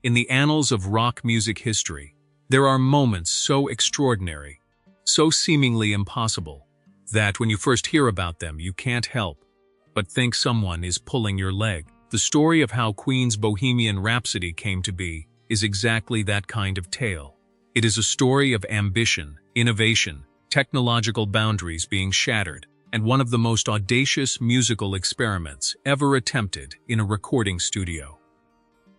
In the annals of rock music history, there are moments so extraordinary, so seemingly impossible, that when you first hear about them, you can't help but think someone is pulling your leg. The story of how Queen's Bohemian Rhapsody came to be is exactly that kind of tale. It is a story of ambition, innovation, technological boundaries being shattered, and one of the most audacious musical experiments ever attempted in a recording studio.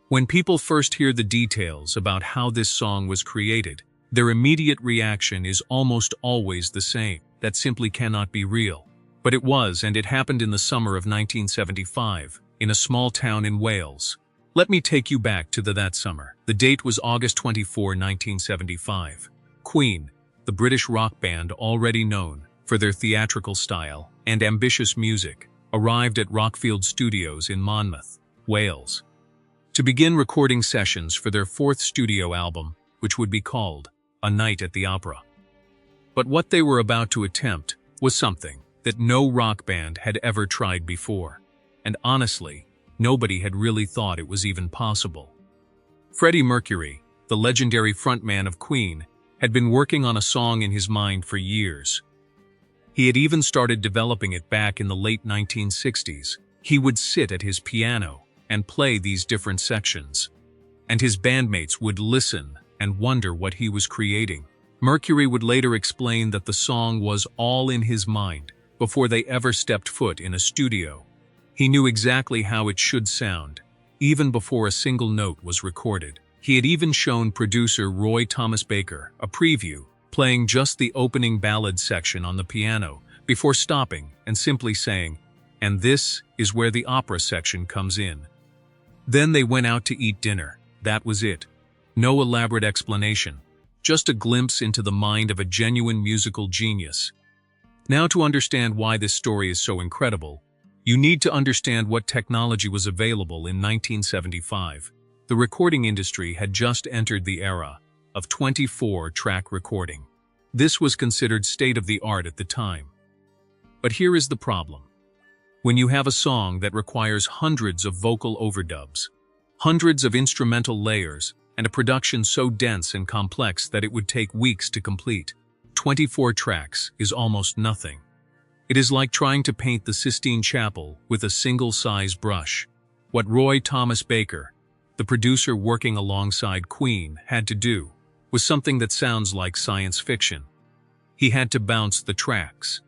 When people first hear the details about how this song was created, their immediate reaction is almost always the same: that simply cannot be real. But it was, and it happened in the summer of 1975, in a small town in Wales. Let me take you back to that summer. The date was August 24, 1975. Queen, the British rock band already known for their theatrical style and ambitious music, arrived at Rockfield Studios in Monmouth, Wales, to begin recording sessions for their fourth studio album, which would be called A Night at the Opera. But what they were about to attempt was something that no rock band had ever tried before, and honestly, nobody had really thought it was even possible. Freddie Mercury, the legendary frontman of Queen, had been working on a song in his mind for years. He had even started developing it back in the late 1960s. He would sit at his piano and play these different sections, and his bandmates would listen and wonder what he was creating. Mercury would later explain that the song was all in his mind before they ever stepped foot in a studio. He knew exactly how it should sound, even before a single note was recorded. He had even shown producer Roy Thomas Baker a preview, playing just the opening ballad section on the piano, before stopping and simply saying, "And this is where the opera section comes in." Then they went out to eat dinner. That was it. No elaborate explanation, just a glimpse into the mind of a genuine musical genius. Now, to understand why this story is so incredible, you need to understand what technology was available in 1975. The recording industry had just entered the era of 24-track recording. This was considered state-of-the-art at the time. But here is the problem. When you have a song that requires hundreds of vocal overdubs, hundreds of instrumental layers, and a production so dense and complex that it would take weeks to complete, 24 tracks is almost nothing. It is like trying to paint the Sistine Chapel with a single-size brush. What Roy Thomas Baker, the producer working alongside Queen, had to do was something that sounds like science fiction. He had to bounce the tracks.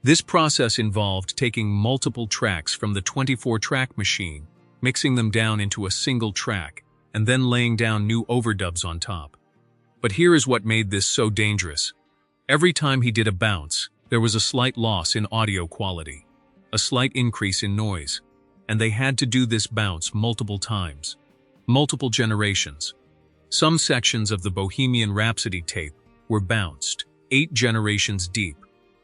This process involved taking multiple tracks from the 24-track machine, mixing them down into a single track, and then laying down new overdubs on top. But here is what made this so dangerous. Every time he did a bounce, there was a slight loss in audio quality, a slight increase in noise, and they had to do this bounce multiple times, multiple generations. Some sections of the Bohemian Rhapsody tape were bounced 8 generations deep.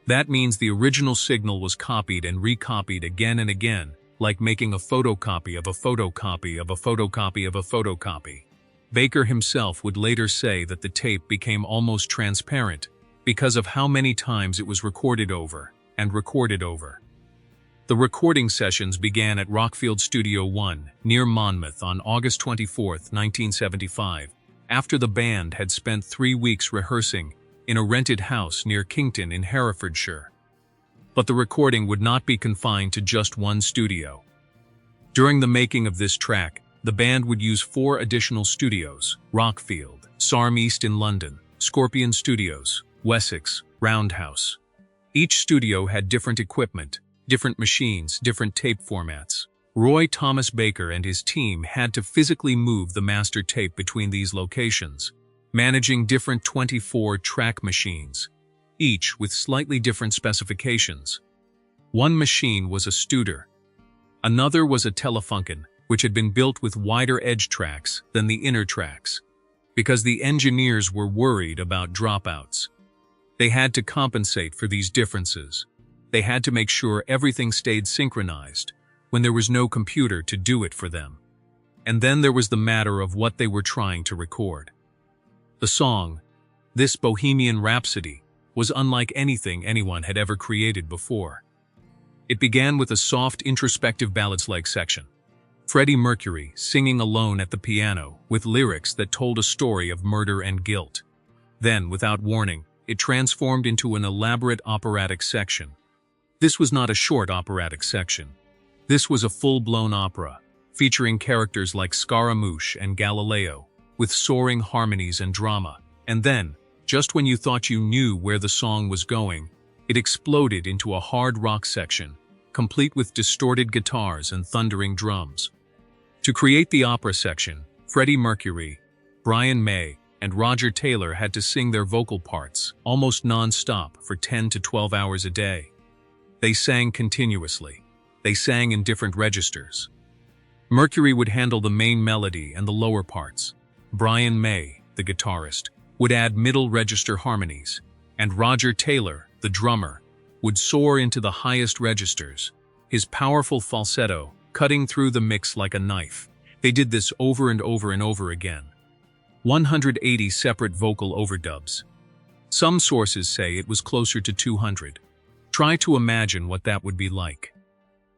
That means the original signal was copied and recopied again and again, like making a photocopy of a photocopy of a photocopy of a photocopy. Baker himself would later say that the tape became almost transparent because of how many times it was recorded over and recorded over. The recording sessions began at Rockfield Studio 1, near Monmouth, on August 24, 1975, after the band had spent 3 weeks rehearsing in a rented house near Kington in Herefordshire. But the recording would not be confined to just one studio. During the making of this track, the band would use 4 additional studios: Rockfield, Sarm East in London, Scorpion Studios, Wessex, Roundhouse. Each studio had different equipment, different machines, different tape formats. Roy Thomas Baker and his team had to physically move the master tape between these locations, managing different 24-track machines, each with slightly different specifications. One machine was a Studer. Another was a Telefunken, which had been built with wider edge tracks than the inner tracks, because the engineers were worried about dropouts. They had to compensate for these differences. They had to make sure everything stayed synchronized when there was no computer to do it for them. And then there was the matter of what they were trying to record. The song, this Bohemian Rhapsody, was unlike anything anyone had ever created before. It began with a soft, introspective ballads-like section, Freddie Mercury singing alone at the piano with lyrics that told a story of murder and guilt. Then, without warning, it transformed into an elaborate operatic section. This was not a short operatic section. This was a full-blown opera, featuring characters like Scaramouche and Galileo, with soaring harmonies and drama. And then, just when you thought you knew where the song was going, it exploded into a hard rock section, complete with distorted guitars and thundering drums. To create the opera section, Freddie Mercury, Brian May, and Roger Taylor had to sing their vocal parts almost non-stop for 10 to 12 hours a day. They sang continuously. They sang in different registers. Mercury would handle the main melody and the lower parts. Brian May, the guitarist, would add middle register harmonies, and Roger Taylor, the drummer, would soar into the highest registers, his powerful falsetto cutting through the mix like a knife. They did this over and over and over again. 180 separate vocal overdubs. Some sources say it was closer to 200. Try to imagine what that would be like.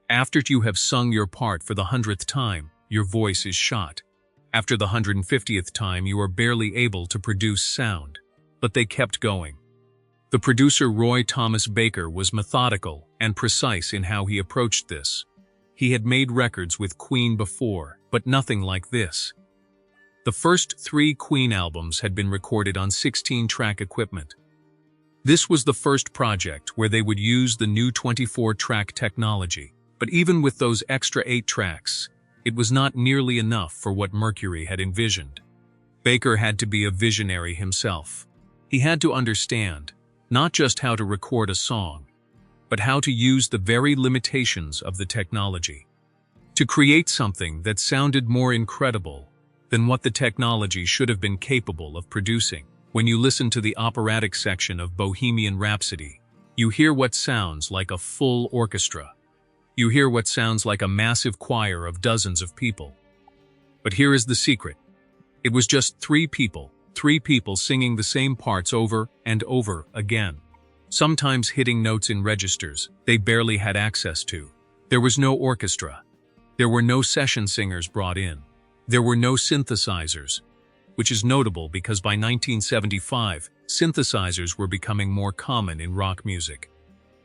After you have sung your part for the 100th time, your voice is shot. After the 150th time, you are barely able to produce sound. But they kept going. The producer Roy Thomas Baker was methodical and precise in how he approached this. He had made records with Queen before, but nothing like this. The first 3 Queen albums had been recorded on 16-track equipment. This was the first project where they would use the new 24-track technology, but even with those extra 8 tracks, it was not nearly enough for what Mercury had envisioned. Baker had to be a visionary himself. He had to understand not just how to record a song, but how to use the very limitations of the technology to create something that sounded more incredible than what the technology should have been capable of producing. When you listen to the operatic section of Bohemian Rhapsody, you hear what sounds like a full orchestra. You hear what sounds like a massive choir of dozens of people. But here is the secret. It was just 3 people singing the same parts over and over again. Sometimes hitting notes in registers they barely had access to. There was no orchestra. There were no session singers brought in. There were no synthesizers, which is notable because by 1975, synthesizers were becoming more common in rock music.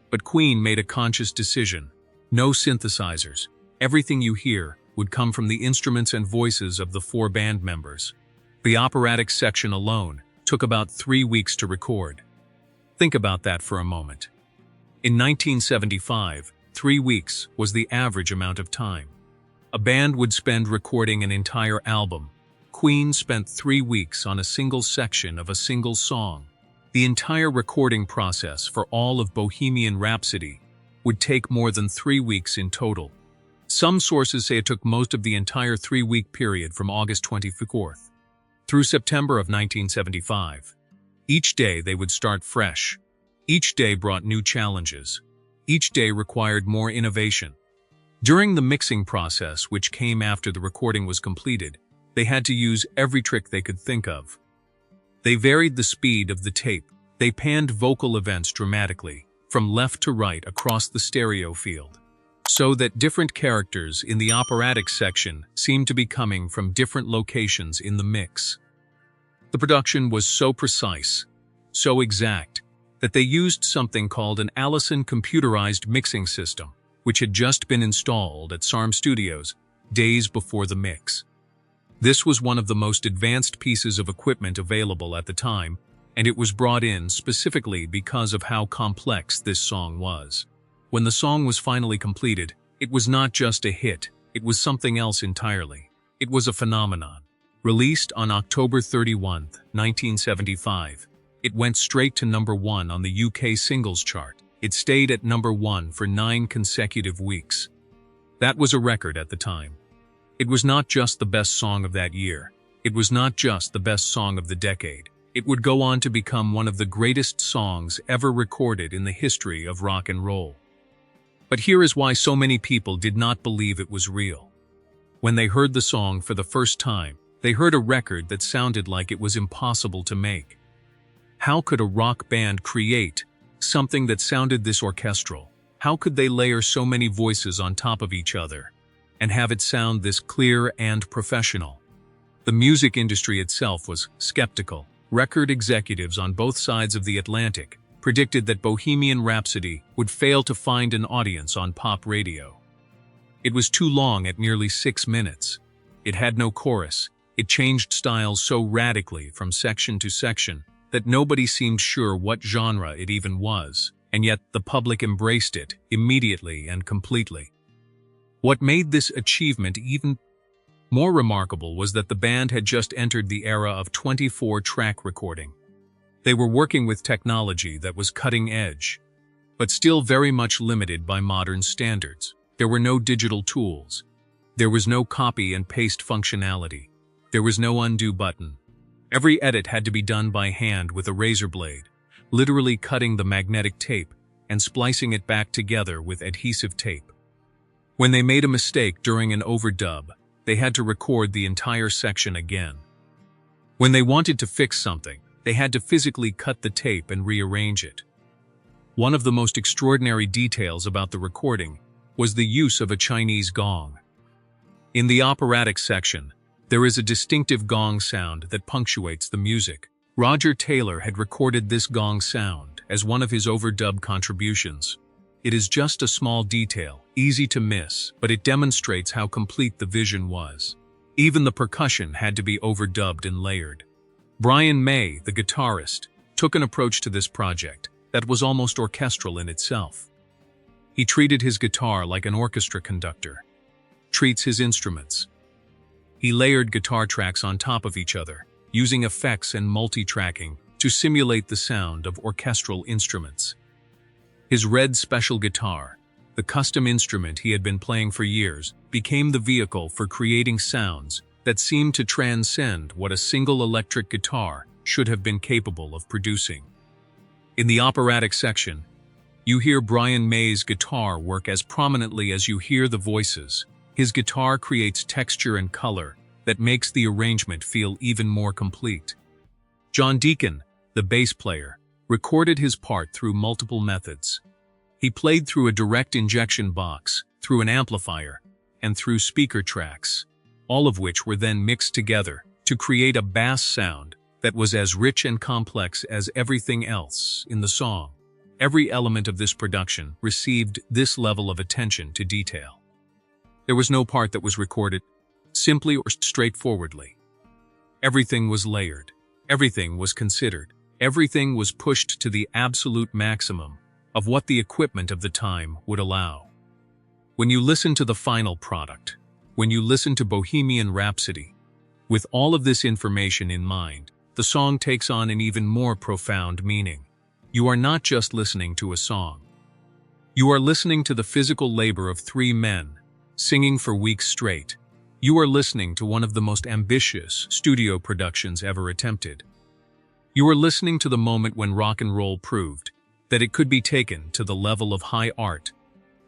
But Queen made a conscious decision. No synthesizers. Everything you hear would come from the instruments and voices of the 4 band members. The operatic section alone took about 3 weeks to record. Think about that for a moment. In 1975, 3 weeks was the average amount of time. A band would spend recording an entire album. Queen spent 3 weeks on a single section of a single song. The entire recording process for all of Bohemian Rhapsody would take more than 3 weeks in total. Some sources say it took most of the entire 3-week period from August 24th through September of 1975. Each day they would start fresh. Each day brought new challenges. Each day required more innovation. During the mixing process, which came after the recording was completed, they had to use every trick they could think of. They varied the speed of the tape. They panned vocal events dramatically, from left to right across the stereo field, so that different characters in the operatic section seemed to be coming from different locations in the mix. The production was so precise, so exact, that they used something called an Allison computerized mixing system, which had just been installed at SARM Studios days before the mix. This was one of the most advanced pieces of equipment available at the time, and it was brought in specifically because of how complex this song was. When the song was finally completed, it was not just a hit, it was something else entirely. It was a phenomenon. Released on October 31, 1975, it went straight to number 1 on the UK singles chart. It stayed at number 1 for 9 consecutive weeks. That was a record at the time. It was not just the best song of that year. It was not just the best song of the decade. It would go on to become one of the greatest songs ever recorded in the history of rock and roll. But here is why so many people did not believe it was real. When they heard the song for the first time, they heard a record that sounded like it was impossible to make. How could a rock band create something that sounded this orchestral? How could they layer so many voices on top of each other and have it sound this clear and professional. The music industry itself was skeptical. Record executives on both sides of the Atlantic predicted that Bohemian Rhapsody would fail to find an audience on pop radio. It was too long at nearly 6 minutes. It had no chorus. It changed styles so radically from section to section that nobody seemed sure what genre it even was, and yet the public embraced it immediately and completely. What made this achievement even more remarkable was that the band had just entered the era of 24-track recording. They were working with technology that was cutting edge, but still very much limited by modern standards. There were no digital tools. There was no copy and paste functionality. There was no undo button. Every edit had to be done by hand with a razor blade, literally cutting the magnetic tape and splicing it back together with adhesive tape. When they made a mistake during an overdub, they had to record the entire section again. When they wanted to fix something, they had to physically cut the tape and rearrange it. One of the most extraordinary details about the recording was the use of a Chinese gong. In the operatic section, there is a distinctive gong sound that punctuates the music. Roger Taylor had recorded this gong sound as one of his overdub contributions. It is just a small detail, easy to miss, but it demonstrates how complete the vision was. Even the percussion had to be overdubbed and layered. Brian May, the guitarist, took an approach to this project that was almost orchestral in itself. He treated his guitar like an orchestra conductor treats his instruments. He layered guitar tracks on top of each other, using effects and multi-tracking to simulate the sound of orchestral instruments. His red special guitar, the custom instrument he had been playing for years, became the vehicle for creating sounds that seemed to transcend what a single electric guitar should have been capable of producing. In the operatic section, you hear Brian May's guitar work as prominently as you hear the voices. His guitar creates texture and color that makes the arrangement feel even more complete. John Deacon, the bass player, recorded his part through multiple methods. He played through a direct injection box, through an amplifier, and through speaker tracks, all of which were then mixed together to create a bass sound that was as rich and complex as everything else in the song. Every element of this production received this level of attention to detail. There was no part that was recorded simply or straightforwardly. Everything was layered. Everything was considered. Everything was pushed to the absolute maximum of what the equipment of the time would allow. When you listen to the final product, when you listen to Bohemian Rhapsody, with all of this information in mind, the song takes on an even more profound meaning. You are not just listening to a song. You are listening to the physical labor of 3 men, singing for weeks straight. You are listening to one of the most ambitious studio productions ever attempted. You are listening to the moment when rock and roll proved that it could be taken to the level of high art,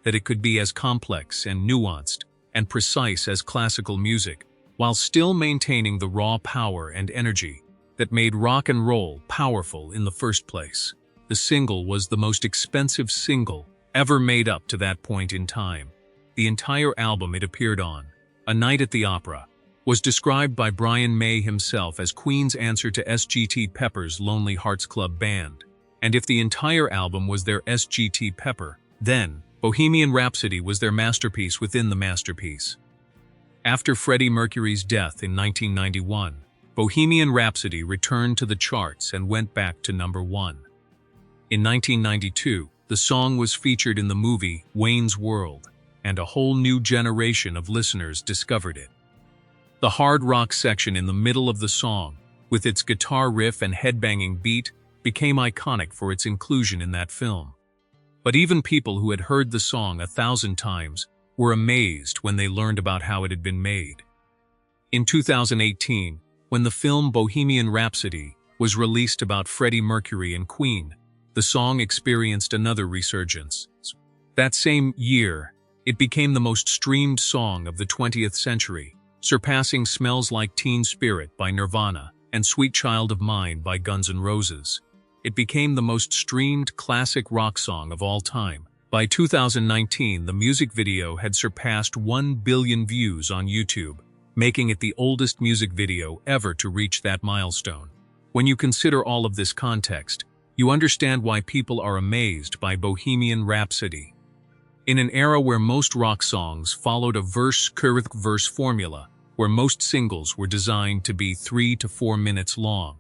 that it could be as complex and nuanced and precise as classical music, while still maintaining the raw power and energy that made rock and roll powerful in the first place. The single was the most expensive single ever made up to that point in time. The entire album it appeared on, A Night at the Opera, was described by Brian May himself as Queen's answer to Sgt. Pepper's Lonely Hearts Club Band. And if the entire album was their Sgt. Pepper, then Bohemian Rhapsody was their masterpiece within the masterpiece. After Freddie Mercury's death in 1991, Bohemian Rhapsody returned to the charts and went back to number 1. In 1992, the song was featured in the movie Wayne's World, and a whole new generation of listeners discovered it. The hard rock section in the middle of the song, with its guitar riff and headbanging beat, became iconic for its inclusion in that film. But even people who had heard the song 1,000 times were amazed when they learned about how it had been made. In 2018, when the film Bohemian Rhapsody was released about Freddie Mercury and Queen, the song experienced another resurgence. That same year, it became the most streamed song of the 20th century, surpassing Smells Like Teen Spirit by Nirvana and Sweet Child of Mine by Guns N' Roses. It became the most streamed classic rock song of all time, By 2019, the music video had surpassed 1 billion views on YouTube, making it the oldest music video ever to reach that milestone. When you consider all of this context, you understand why people are amazed by Bohemian Rhapsody. In an era where most rock songs followed a verse-chorus-verse formula, where most singles were designed to be 3 to 4 minutes long,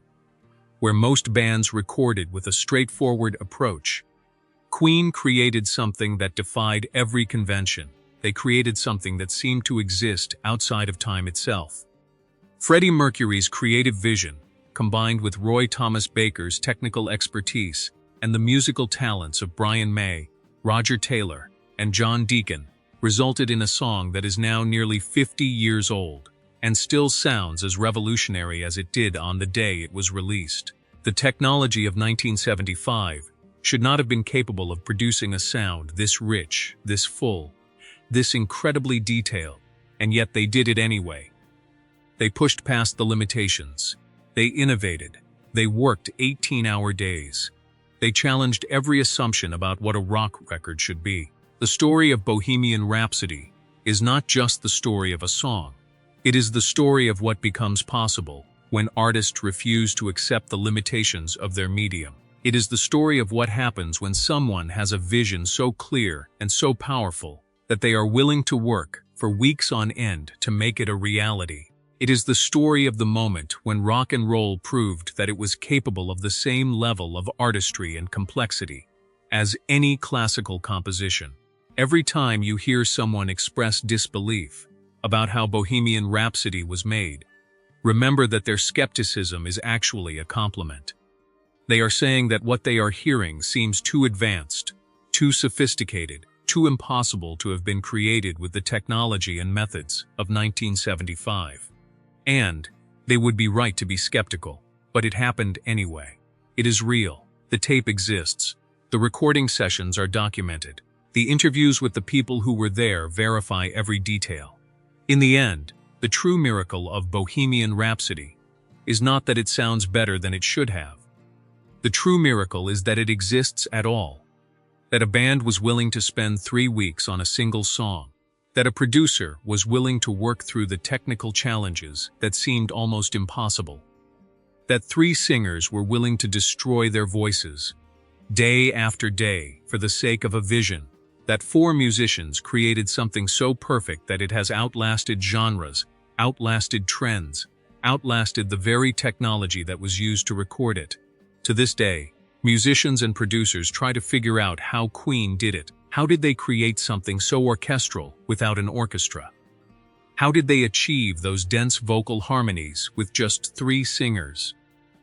where most bands recorded with a straightforward approach, Queen created something that defied every convention. They created something that seemed to exist outside of time itself. Freddie Mercury's creative vision, combined with Roy Thomas Baker's technical expertise and the musical talents of Brian May, Roger Taylor, and John Deacon, resulted in a song that is now nearly 50 years old and still sounds as revolutionary as it did on the day it was released. The technology of 1975 should not have been capable of producing a sound this rich, this full, this incredibly detailed, and yet they did it anyway. They pushed past the limitations. They innovated. They worked 18-hour days. They challenged every assumption about what a rock record should be. The story of Bohemian Rhapsody is not just the story of a song. It is the story of what becomes possible when artists refuse to accept the limitations of their medium. It is the story of what happens when someone has a vision so clear and so powerful that they are willing to work for weeks on end to make it a reality. It is the story of the moment when rock and roll proved that it was capable of the same level of artistry and complexity as any classical composition. Every time you hear someone express disbelief about how Bohemian Rhapsody was made, remember that their skepticism is actually a compliment. They are saying that what they are hearing seems too advanced, too sophisticated, too impossible to have been created with the technology and methods of 1975. And they would be right to be skeptical, but it happened anyway. It is real. The tape exists. The recording sessions are documented. The interviews with the people who were there verify every detail. In the end, the true miracle of Bohemian Rhapsody is not that it sounds better than it should have. The true miracle is that it exists at all. That a band was willing to spend 3 weeks on a single song. That a producer was willing to work through the technical challenges that seemed almost impossible. That 3 singers were willing to destroy their voices, day after day, for the sake of a vision. That 4 musicians created something so perfect that it has outlasted genres, outlasted trends, outlasted the very technology that was used to record it. To this day, musicians and producers try to figure out how Queen did it. How did they create something so orchestral without an orchestra? How did they achieve those dense vocal harmonies with just 3 singers?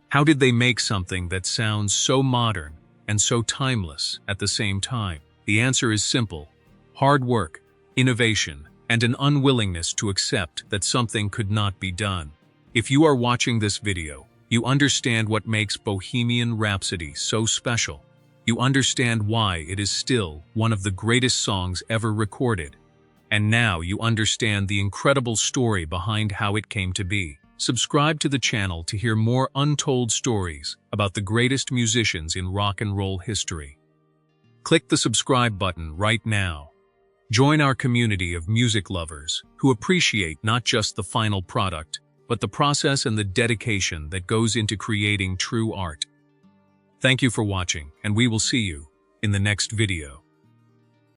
How did they make something that sounds so modern and so timeless at the same time? The answer is simple: hard work, innovation, and an unwillingness to accept that something could not be done. If you are watching this video, you understand what makes Bohemian Rhapsody so special. You understand why it is still one of the greatest songs ever recorded. And now you understand the incredible story behind how it came to be. Subscribe to the channel to hear more untold stories about the greatest musicians in rock and roll history. Click the subscribe button right now. Join our community of music lovers who appreciate not just the final product, but the process and the dedication that goes into creating true art. Thank you for watching, and we will see you in the next video.